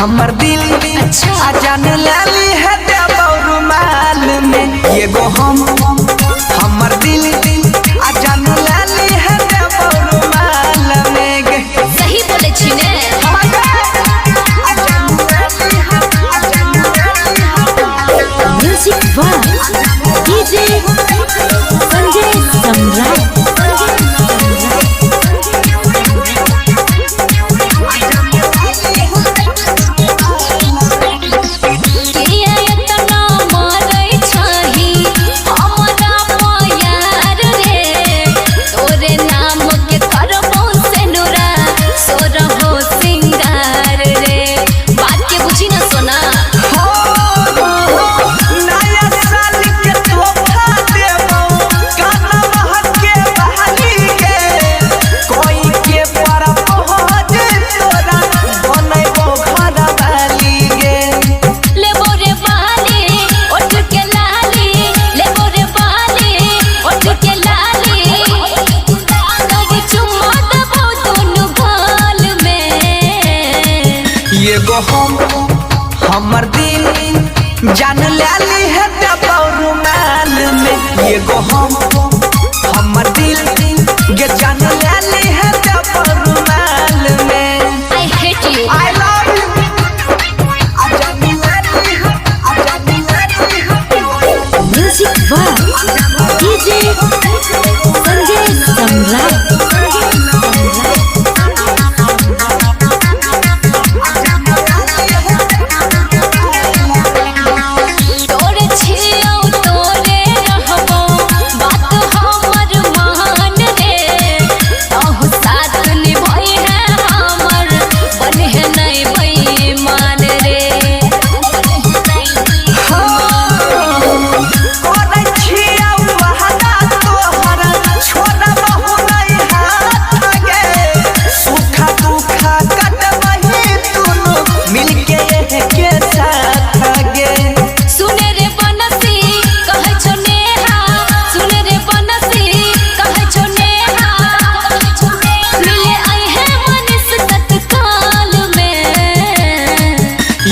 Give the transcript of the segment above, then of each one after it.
हमर दिल आ जान लाली है रुमाल में ये गो हमर दिल आ जान लाली है रुमाल में गे। सही बोले छिने म्यूजिक वाइब डीजे संजय सम्राट। ये गो हमर दिल जान लाली है रुमाल में ये गो हमर दिल गे जान लाली है रुमाल में। I hate you. I love you. आ जान लाली है म्यूजिक वाइब डीजे संजय सम्राट।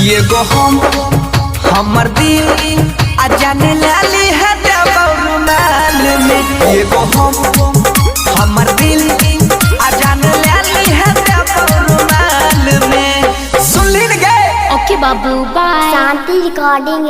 ये गो हमर दिल आ जान लाली है रुमाल में ये गो हमर दिल आ जान लाली है रुमाल में। सुन ली गे। ओके बाबू बाय। Shanti recording.